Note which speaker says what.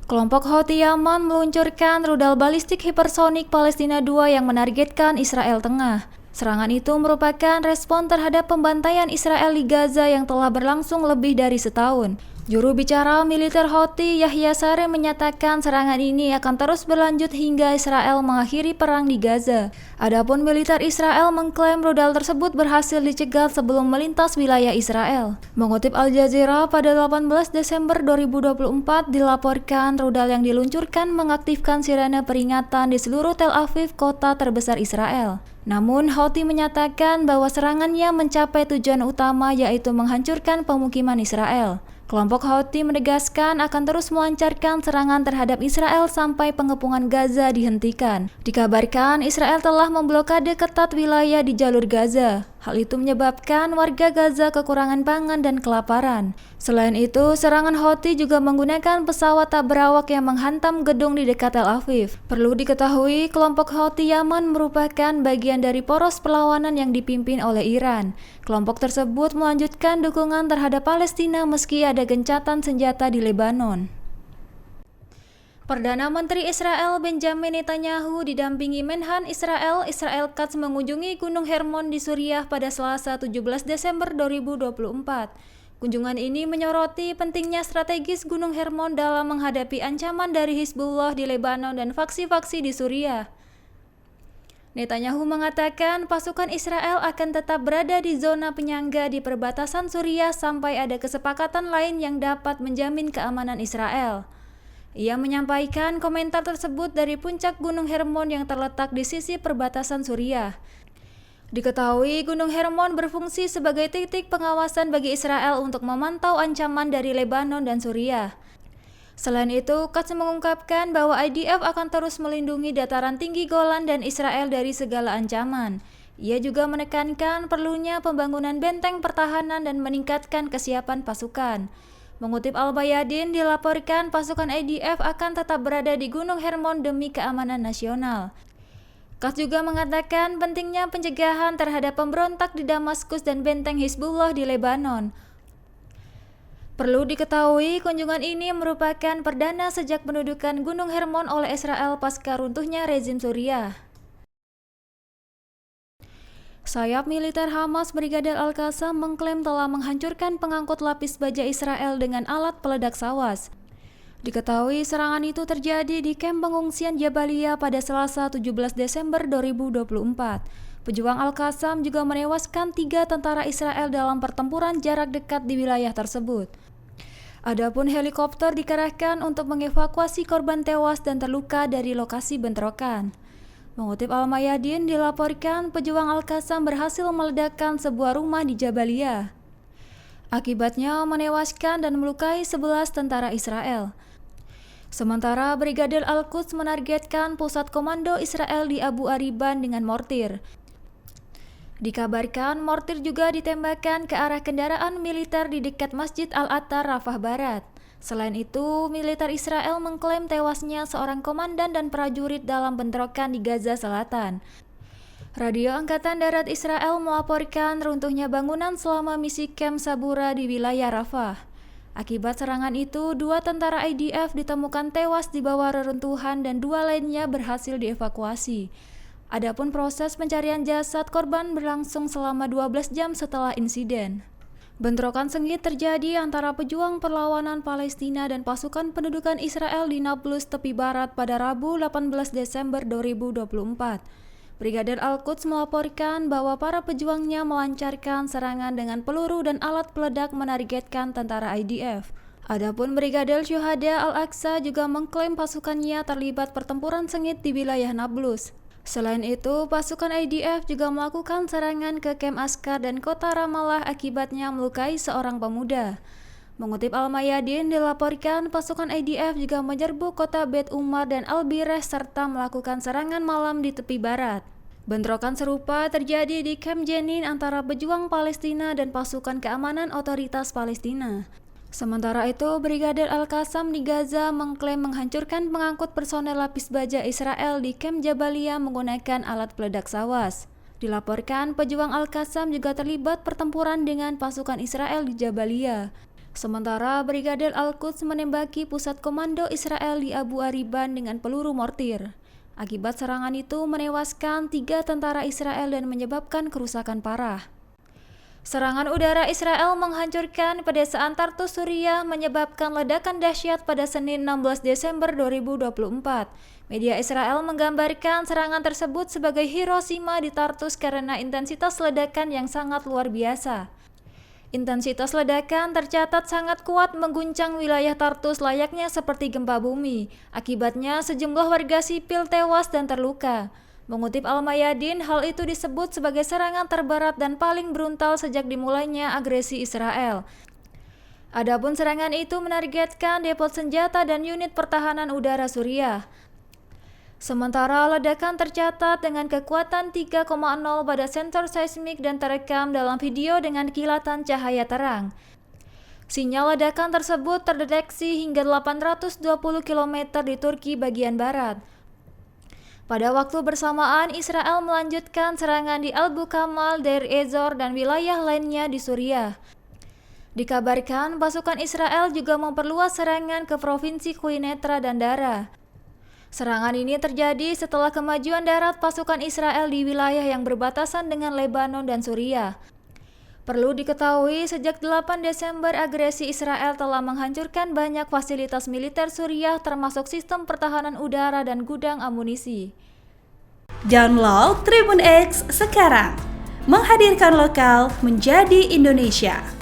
Speaker 1: Kelompok Houthi Yaman meluncurkan rudal balistik hipersonik Palestina II yang menargetkan Israel Tengah. Serangan itu merupakan respon terhadap pembantaian Israel di Gaza yang telah berlangsung lebih dari setahun. Juru bicara militer Houthi Yahya Saree menyatakan serangan ini akan terus berlanjut hingga Israel mengakhiri perang di Gaza. Adapun militer Israel mengklaim rudal tersebut berhasil dicegat sebelum melintas wilayah Israel. Mengutip Al Jazeera, pada 18 Desember 2024 dilaporkan rudal yang diluncurkan mengaktifkan sirene peringatan di seluruh Tel Aviv, kota terbesar Israel. Namun, Houthi menyatakan bahwa serangannya mencapai tujuan utama, yaitu menghancurkan pemukiman Israel. Kelompok Houthi menegaskan akan terus melancarkan serangan terhadap Israel sampai pengepungan Gaza dihentikan. Dikabarkan Israel telah memblokade ketat wilayah di jalur Gaza. Hal itu menyebabkan warga Gaza kekurangan pangan dan kelaparan. Selain itu, serangan Houthi juga menggunakan pesawat tak berawak yang menghantam gedung di dekat Tel Aviv. Perlu diketahui, kelompok Houthi Yaman merupakan bagian dari poros perlawanan yang dipimpin oleh Iran. Kelompok tersebut melanjutkan dukungan terhadap Palestina meski ada gencatan senjata di Lebanon. Perdana Menteri Israel Benjamin Netanyahu didampingi Menhan Israel Katz mengunjungi Gunung Hermon di Suriah pada Selasa 17 Desember 2024. Kunjungan ini menyoroti pentingnya strategis Gunung Hermon dalam menghadapi ancaman dari Hizbullah di Lebanon dan faksi-faksi di Suriah. Netanyahu mengatakan pasukan Israel akan tetap berada di zona penyangga di perbatasan Suriah sampai ada kesepakatan lain yang dapat menjamin keamanan Israel. Ia menyampaikan komentar tersebut dari puncak Gunung Hermon yang terletak di sisi perbatasan Suriah. Diketahui Gunung Hermon berfungsi sebagai titik pengawasan bagi Israel untuk memantau ancaman dari Lebanon dan Suriah. Selain itu, Katz mengungkapkan bahwa IDF akan terus melindungi dataran tinggi Golan dan Israel dari segala ancaman. Ia juga menekankan perlunya pembangunan benteng pertahanan dan meningkatkan kesiapan pasukan. Mengutip Al-Bayadin, dilaporkan pasukan IDF akan tetap berada di Gunung Hermon demi keamanan nasional. Katz juga mengatakan pentingnya pencegahan terhadap pemberontak di Damaskus dan benteng Hizbullah di Lebanon. Perlu diketahui, kunjungan ini merupakan perdana sejak pendudukan Gunung Hermon oleh Israel pasca runtuhnya rezim Suriah. Sayap militer Hamas Brigadir Al-Qassam mengklaim telah menghancurkan pengangkut lapis baja Israel dengan alat peledak SAWAS. Diketahui serangan itu terjadi di kamp pengungsian Jabalia pada Selasa 17 Desember 2024. Pejuang Al-Qassam juga menewaskan 3 tentara Israel dalam pertempuran jarak dekat di wilayah tersebut. Adapun helikopter dikerahkan untuk mengevakuasi korban tewas dan terluka dari lokasi bentrokan. Mengutip Al-Mayadin, dilaporkan pejuang Al-Qassam berhasil meledakkan sebuah rumah di Jabalia. Akibatnya menewaskan dan melukai 11 tentara Israel. Sementara Brigadir Al-Quds menargetkan pusat komando Israel di Abu Ariban dengan mortir. Dikabarkan mortir juga ditembakkan ke arah kendaraan militer di dekat Masjid Al-Attar, Rafah Barat. Selain itu, militer Israel mengklaim tewasnya seorang komandan dan prajurit dalam bentrokan di Gaza Selatan. Radio Angkatan Darat Israel melaporkan runtuhnya bangunan selama misi kamp Sabura di wilayah Rafah. Akibat serangan itu, 2 tentara IDF ditemukan tewas di bawah reruntuhan dan 2 lainnya berhasil dievakuasi. Adapun proses pencarian jasad korban berlangsung selama 12 jam setelah insiden. Bentrokan sengit terjadi antara pejuang perlawanan Palestina dan pasukan pendudukan Israel di Nablus, tepi barat pada Rabu 18 Desember 2024. Brigadir Al-Quds melaporkan bahwa para pejuangnya melancarkan serangan dengan peluru dan alat peledak menargetkan tentara IDF. Adapun Brigadir Syuhada Al-Aqsa juga mengklaim pasukannya terlibat pertempuran sengit di wilayah Nablus. Selain itu, pasukan IDF juga melakukan serangan ke kamp askar dan kota Ramallah akibatnya melukai seorang pemuda. Mengutip Al-Mayadin, dilaporkan pasukan IDF juga menyerbu kota Beit Umar dan Al-Bireh serta melakukan serangan malam di tepi barat. Bentrokan serupa terjadi di kamp Jenin antara pejuang Palestina dan pasukan keamanan otoritas Palestina. Sementara itu, Brigadir Al-Qassam di Gaza mengklaim menghancurkan pengangkut personel lapis baja Israel di kamp Jabalia menggunakan alat peledak SAWAS. Dilaporkan pejuang Al-Qassam juga terlibat pertempuran dengan pasukan Israel di Jabalia. Sementara Brigadir Al-Quds menembaki pusat komando Israel di Abu Ariban dengan peluru mortir. Akibat serangan itu menewaskan 3 tentara Israel dan menyebabkan kerusakan parah. Serangan udara Israel menghancurkan pedesaan Tartus, Suriah, menyebabkan ledakan dahsyat pada Senin 16 Desember 2024. Media Israel menggambarkan serangan tersebut sebagai Hiroshima di Tartus karena intensitas ledakan yang sangat luar biasa. Intensitas ledakan tercatat sangat kuat mengguncang wilayah Tartus layaknya seperti gempa bumi. Akibatnya sejumlah warga sipil tewas dan terluka. Mengutip Al-Mayadin, hal itu disebut sebagai serangan terberat dan paling brutal sejak dimulainya agresi Israel. Adapun serangan itu menargetkan depot senjata dan unit pertahanan udara Suriah. Sementara ledakan tercatat dengan kekuatan 3,0 pada sensor seismik dan terekam dalam video dengan kilatan cahaya terang. Sinyal ledakan tersebut terdeteksi hingga 820 km di Turki bagian barat. Pada waktu bersamaan, Israel melanjutkan serangan di Al-Bukamal, Deir Ezor, dan wilayah lainnya di Suriah. Dikabarkan pasukan Israel juga memperluas serangan ke provinsi Quneitra dan Dara. Serangan ini terjadi setelah kemajuan darat pasukan Israel di wilayah yang berbatasan dengan Lebanon dan Suriah. Perlu diketahui, sejak 8 Desember agresi Israel telah menghancurkan banyak fasilitas militer Suriah termasuk sistem pertahanan udara dan gudang amunisi.
Speaker 2: Download Tribun X sekarang, menghadirkan lokal menjadi Indonesia.